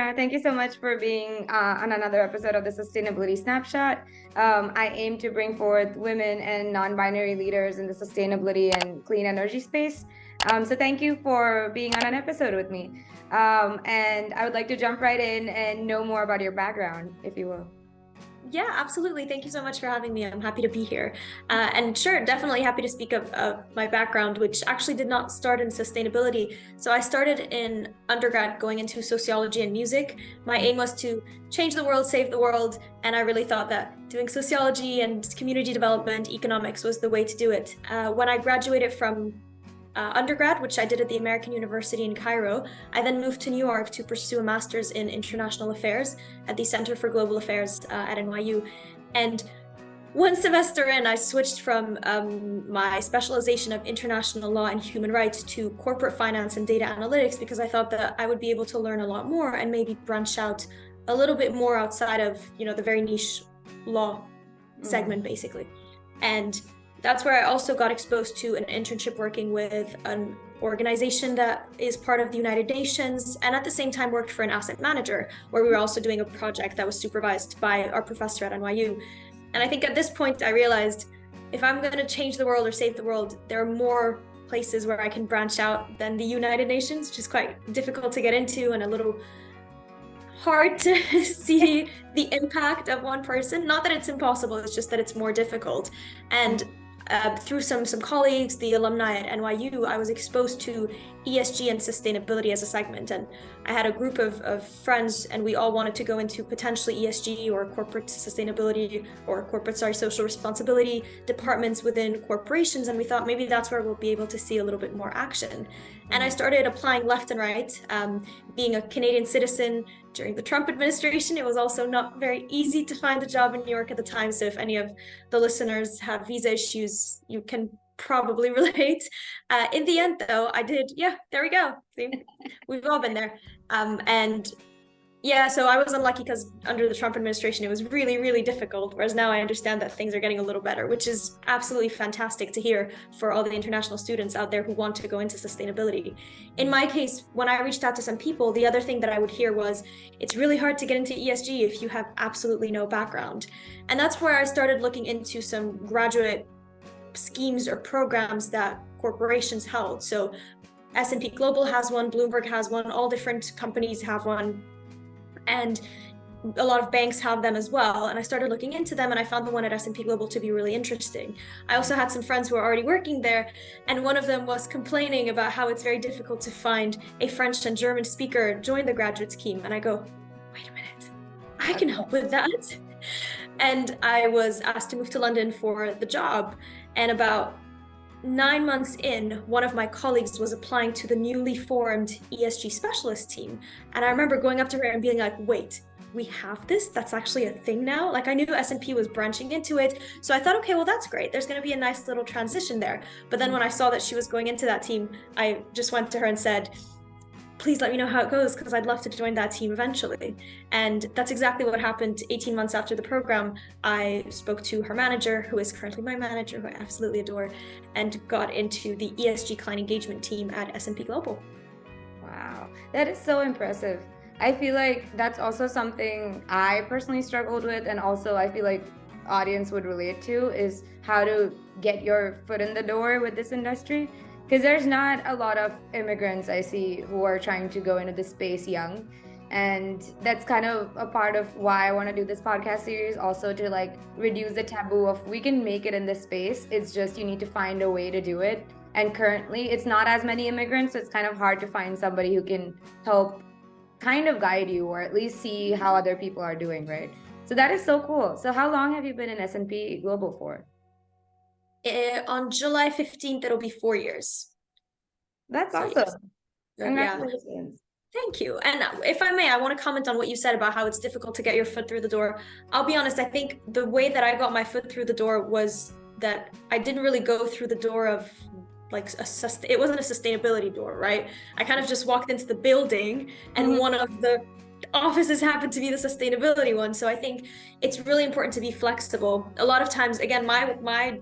Myrna. Thank you so much for being on another episode of the Sustainability Snapshot. I aim to bring forth women and non-binary leaders in the sustainability and clean energy space. So thank you for being on an episode with me. And I would like to jump right in and know more about your background, if you will. Yeah, absolutely. Thank you so much for having me. I'm happy to be here. And sure, definitely happy to speak of my background, which actually did not start in sustainability. So I started in undergrad going into sociology and music. My aim was to change the world, save the world. And I really thought that doing sociology and community development, economics was the way to do it. When I graduated from undergrad, which I did at the American University in Cairo, I then moved to New York to pursue a master's in international affairs at the Center for Global Affairs at NYU. And one semester in, I switched from my specialization of international law and human rights to corporate finance and data analytics, because I thought that I would be able to learn a lot more and maybe branch out a little bit more outside of, the very niche law segment, basically. And that's where I also got exposed to an internship working with an organization that is part of the United Nations, and at the same time worked for an asset manager, where we were also doing a project that was supervised by our professor at NYU. And I think at this point I realized, if I'm going to change the world or save the world, there are more places where I can branch out than the United Nations, which is quite difficult to get into and a little hard to see the impact of one person. Not that it's impossible, it's just that it's more difficult. And through some colleagues, the alumni at NYU, I was exposed to ESG and sustainability as a segment. And I had a group of friends, and we all wanted to go into potentially ESG or corporate sustainability or social responsibility departments within corporations. And we thought maybe that's where we'll be able to see a little bit more action. And I started applying left and right. Being a Canadian citizen during the Trump administration, it was also not very easy to find a job in New York at the time. So if any of the listeners have visa issues, you can probably relate. In the end, though, I did. Yeah, there we go. See, we've all been there. So I was unlucky because under the Trump administration, it was really, really difficult. Whereas now I understand that things are getting a little better, which is absolutely fantastic to hear for all the international students out there who want to go into sustainability. In my case, when I reached out to some people, the other thing that I would hear was, it's really hard to get into ESG if you have absolutely no background. And that's where I started looking into some graduate schemes or programs that corporations held. So S&P Global has one, Bloomberg has one, all different companies have one. And a lot of banks have them as well. And I started looking into them, and I found the one at S&P Global to be really interesting. I also had some friends who were already working there, and one of them was complaining about how it's very difficult to find a French and German speaker join the graduate scheme. And I go, wait a minute, I can help with that. And I was asked to move to London for the job. And about 9 months in, one of my colleagues was applying to the newly formed ESG specialist team. And I remember going up to her and being like, wait, we have this? That's actually a thing now? Like, I knew S&P was branching into it. So I thought, okay, well, that's great. There's going to be a nice little transition there. But then when I saw that she was going into that team, I just went to her and said, please let me know how it goes, because I'd love to join that team eventually. And that's exactly what happened. 18 months after the program, I spoke to her manager, who is currently my manager, who I absolutely adore, and got into the ESG client engagement team at S&P Global. Wow, that is so impressive. I feel like that's also something I personally struggled with, and also I feel like audience would relate to, is how to get your foot in the door with this industry. Because there's not a lot of immigrants I see who are trying to go into this space young. And that's kind of a part of why I want to do this podcast series, also to reduce the taboo of we can make it in this space. It's just you need to find a way to do it. And currently it's not as many immigrants, so it's kind of hard to find somebody who can help kind of guide you, or at least see how other people are doing, right? So that is so cool. So how long have you been in S&P Global for? On July 15th, it'll be 4 years. That's awesome. Congratulations. Yeah. Thank you. And if I may, I want to comment on what you said about how it's difficult to get your foot through the door. I'll be honest, I think the way that I got my foot through the door was that I didn't really go through the door of it wasn't a sustainability door, right? I kind of just walked into the building, and one of the offices happened to be the sustainability one. So I think it's really important to be flexible. A lot of times, again, my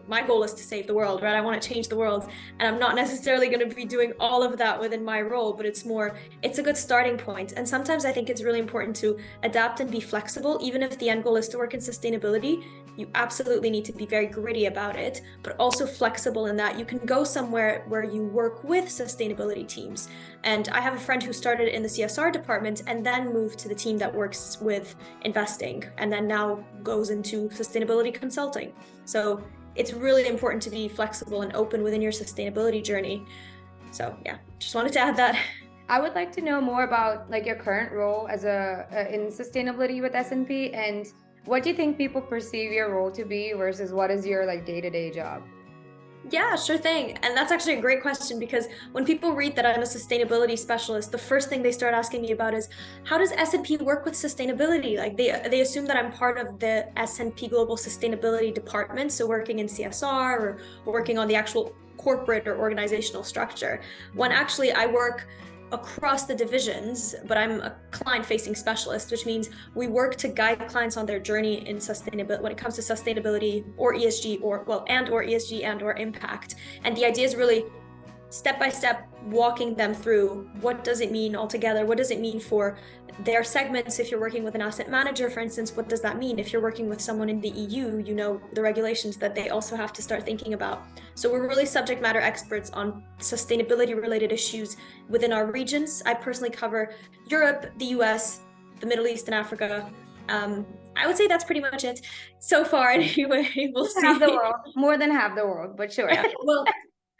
my goal is to save the world, right? I want to change the world, and I'm not necessarily going to be doing all of that within my role, but it's a good starting point. And sometimes I think it's really important to adapt and be flexible. Even if the end goal is to work in sustainability, you absolutely need to be very gritty about it, but also flexible in that you can go somewhere where you work with sustainability teams. And I have a friend who started in the CSR department and then moved to the team that works with investing, and then now goes into sustainability consulting. So it's really important to be flexible and open within your sustainability journey. So yeah, just wanted to add that. I would like to know more about like your current role as in sustainability with S&P, and what do you think people perceive your role to be versus what is your like day-to-day job? Yeah, sure thing. And that's actually a great question, because when people read that I'm a sustainability specialist, the first thing they start asking me about is, how does S&P work with sustainability? Like they assume that I'm part of the S&P Global Sustainability Department, so working in CSR or working on the actual corporate or organizational structure, when actually I work across the divisions, but I'm a client-facing specialist, which means we work to guide clients on their journey in sustainability when it comes to sustainability or ESG or ESG and or impact. And the idea is really step by step walking them through what does it mean altogether, what does it mean for their segments. If you're working with an asset manager, for instance, what does that mean? If you're working with someone in the EU, you know the regulations that they also have to start thinking about. So we're really subject matter experts on sustainability related issues within our regions. I personally cover Europe, the US, the Middle East and Africa. I would say that's pretty much it so far anyway. We'll see. Half the world, more than half the world, but sure. Yeah, well,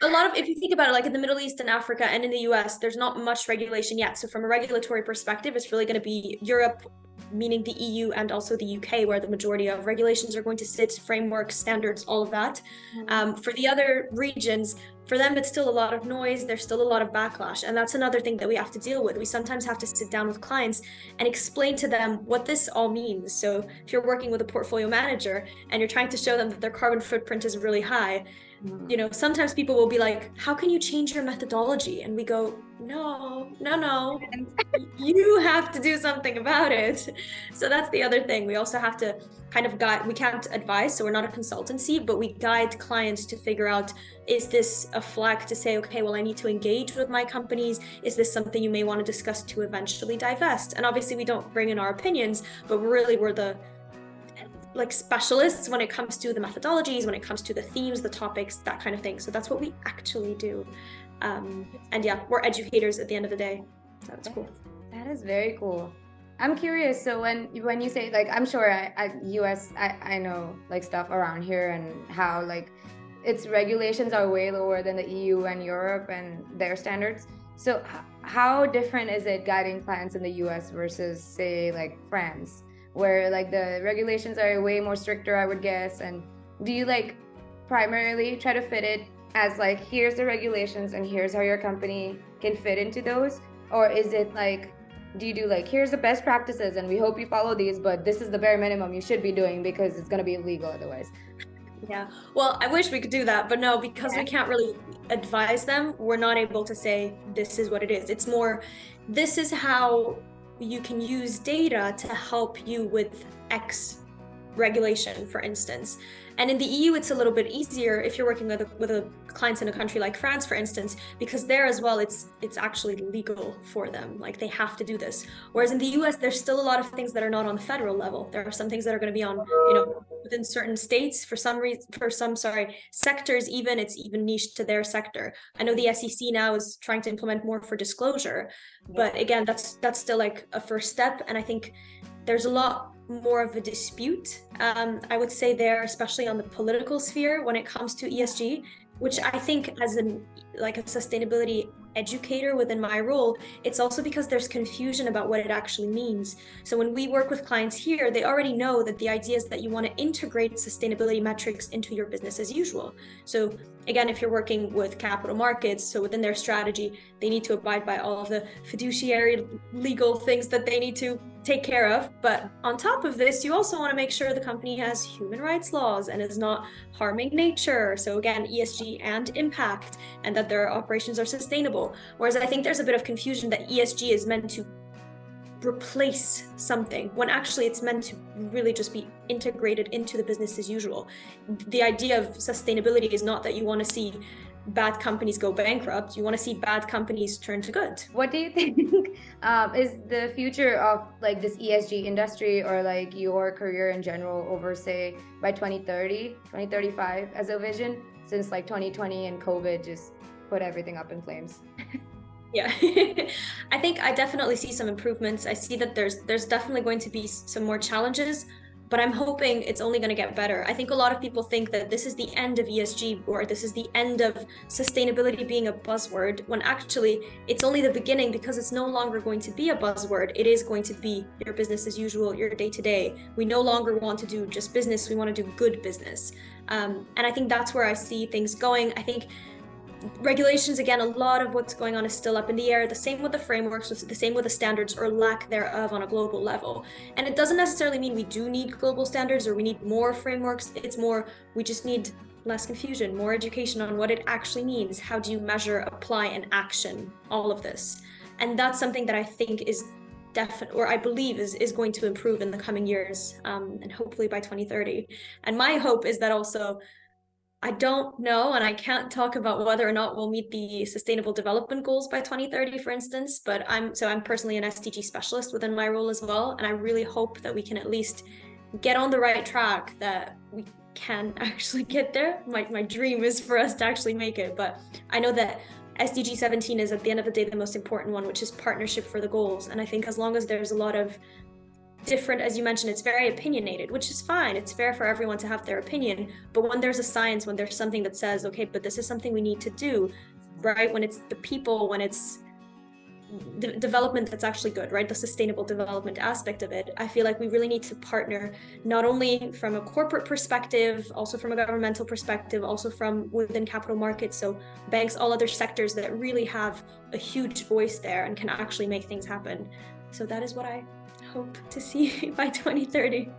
a lot of, if you think about it, like in the Middle East and Africa and in the US, there's not much regulation yet. So from a regulatory perspective, it's really going to be Europe, meaning the EU, and also the UK, where the majority of regulations are going to sit, frameworks, standards, all of that. For the other regions, for them, it's still a lot of noise. There's still a lot of backlash. And that's another thing that we have to deal with. We sometimes have to sit down with clients and explain to them what this all means. So if you're working with a portfolio manager and you're trying to show them that their carbon footprint is really high, you know, sometimes people will be like, how can you change your methodology? And we go, no, you have to do something about it. So that's the other thing. We also have to kind of guide, we can't advise, so we're not a consultancy, but we guide clients to figure out, is this a flag to say, okay, well, I need to engage with my companies? Is this something you may want to discuss to eventually divest? And obviously we don't bring in our opinions, but we're the like specialists when it comes to the methodologies, when it comes to the themes, the topics, that kind of thing. So that's what we actually do. And yeah, we're educators at the end of the day. So that's cool. That is very cool. I'm curious. So when you say, like, I'm sure I know like stuff around here and how like its regulations are way lower than the EU and Europe and their standards. So how different is it guiding clients in the US versus say like France, where like the regulations are way more stricter, I would guess? And do you like primarily try to fit it as like, here's the regulations and here's how your company can fit into those? Or is it like, do you do like, here's the best practices and we hope you follow these, but this is the bare minimum you should be doing because it's going to be illegal otherwise? Yeah, well, I wish we could do that, but no, because we can't really advise them, we're not able to say this is what it is. It's more, this is how you can use data to help you with X regulation, for instance. And in the EU, it's a little bit easier if you're working with a clients in a country like France, for instance, because there as well, it's actually legal for them. Like they have to do this. Whereas in the US, there's still a lot of things that are not on the federal level. There are some things that are going to be on, you know, within certain states for some sectors, even it's even niche to their sector. I know the SEC now is trying to implement more for disclosure, but again, that's still like a first step. And I think there's a lot more of a dispute, I would say there, especially on the political sphere when it comes to ESG, which I think as a sustainability educator within my role, it's also because there's confusion about what it actually means. So when we work with clients here, they already know that the idea is that you want to integrate sustainability metrics into your business as usual. So again, if you're working with capital markets, so within their strategy, they need to abide by all of the fiduciary legal things that they need to take care of. But on top of this, you also want to make sure the company has human rights laws and is not harming nature. So again, ESG and impact, and that their operations are sustainable. Whereas I think there's a bit of confusion that ESG is meant to replace something, when actually it's meant to really just be integrated into the business as usual. The idea of sustainability is not that you want to see bad companies go bankrupt. You want to see bad companies turn to good. What do you think is the future of like this ESG industry, or like your career in general, over say by 2030, 2035 as a vision, since like 2020 and COVID just put everything up in flames? Yeah, I think I definitely see some improvements. I see that there's definitely going to be some more challenges, but I'm hoping it's only going to get better. I think a lot of people think that this is the end of ESG, or this is the end of sustainability being a buzzword, when actually it's only the beginning, because it's no longer going to be a buzzword. It is going to be your business as usual, your day-to-day. We no longer want to do just business, we want to do good business. And I think that's where I see things going. I think regulations, again, a lot of what's going on is still up in the air. The same with the frameworks, the same with the standards or lack thereof on a global level. And it doesn't necessarily mean we do need global standards or we need more frameworks. It's more, we just need less confusion, more education on what it actually means. How do you measure, apply, and action all of this? And that's something that I think is or I believe is going to improve in the coming years, and hopefully by 2030. And my hope is that also, I don't know, and I can't talk about whether or not we'll meet the Sustainable Development Goals by 2030, for instance, but I'm personally an SDG specialist within my role as well, and I really hope that we can at least get on the right track, that we can actually get there. My dream is for us to actually make it, but I know that SDG 17 is at the end of the day the most important one, which is partnership for the goals. And I think as long as there's a lot of different, as you mentioned, it's very opinionated, which is fine. It's fair for everyone to have their opinion. But when there's a science, when there's something that says, okay, but this is something we need to do, right? When it's the people, when it's the development that's actually good, right? The sustainable development aspect of it, I feel like we really need to partner, not only from a corporate perspective, also from a governmental perspective, also from within capital markets. So banks, all other sectors that really have a huge voice there and can actually make things happen. So that is what I hope to see by 2030.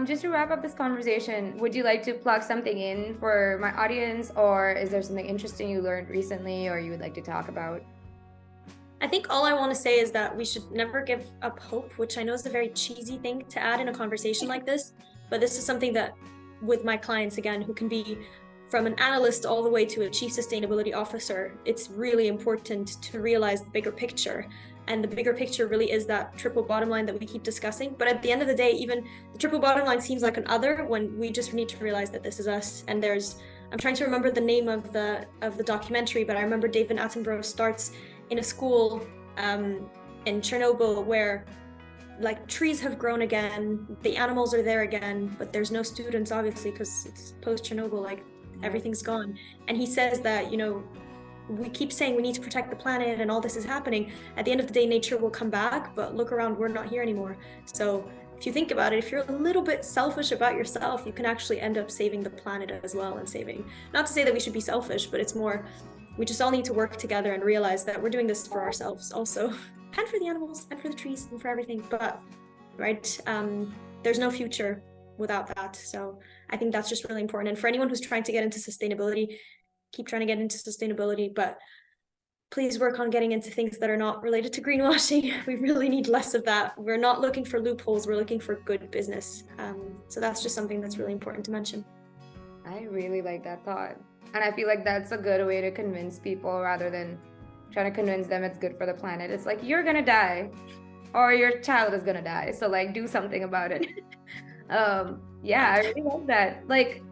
Just to wrap up this conversation, would you like to plug something in for my audience, or is there something interesting you learned recently or you would like to talk about? I think all I want to say is that we should never give up hope, which I know is a very cheesy thing to add in a conversation like this, but this is something that with my clients, again, who can be from an analyst all the way to a chief sustainability officer, it's really important to realize the bigger picture. And the bigger picture really is that triple bottom line that we keep discussing. But at the end of the day, even the triple bottom line seems like an other, when we just need to realize that this is us. And I'm trying to remember the name of the documentary, but I remember David Attenborough starts in a school in Chernobyl where like trees have grown again, the animals are there again, but there's no students, obviously, because it's post Chernobyl, like everything's gone. And he says that, we keep saying we need to protect the planet and all this is happening. At the end of the day, nature will come back, but look around, we're not here anymore. So if you think about it, if you're a little bit selfish about yourself, you can actually end up saving the planet as well, and saving, not to say that we should be selfish, but it's more, we just all need to work together and realize that we're doing this for ourselves also, and for the animals and for the trees and for everything. But right, there's no future without that. So I think that's just really important. And for anyone who's trying to get into sustainability, keep trying to get into sustainability, but please work on getting into things that are not related to greenwashing. We really need less of that. We're not looking for loopholes, we're looking for good business. So that's just something that's really important to mention. I really like that thought. And I feel like that's a good way to convince people, rather than trying to convince them it's good for the planet. It's like, you're gonna die, or your child is gonna die, so like do something about it. Yeah, I really love that. Like,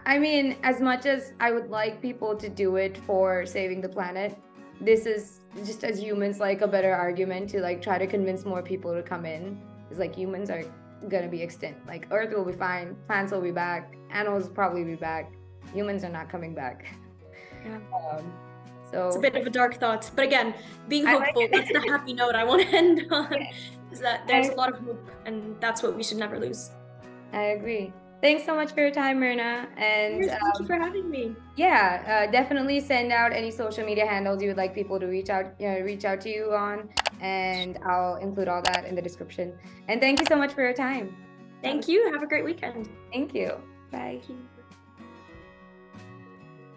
I mean, as much as I would like people to do it for saving the planet, this is just, as humans, like a better argument to like try to convince more people to come in. It's like, humans are gonna be extinct. Like, Earth will be fine, plants will be back, animals will probably be back. Humans are not coming back. Yeah. So it's a bit of a dark thought, but again, being hopeful, that's the happy note I want to end on, is that there's a lot of hope, and that's what we should never lose. I agree. Thanks so much for your time, Myrna. And thank you for having me. Yeah, definitely send out any social media handles you would like people to reach out to you on, and I'll include all that in the description. And thank you so much for your time. Thank you. Have a great weekend. Thank you. Bye. Thank you.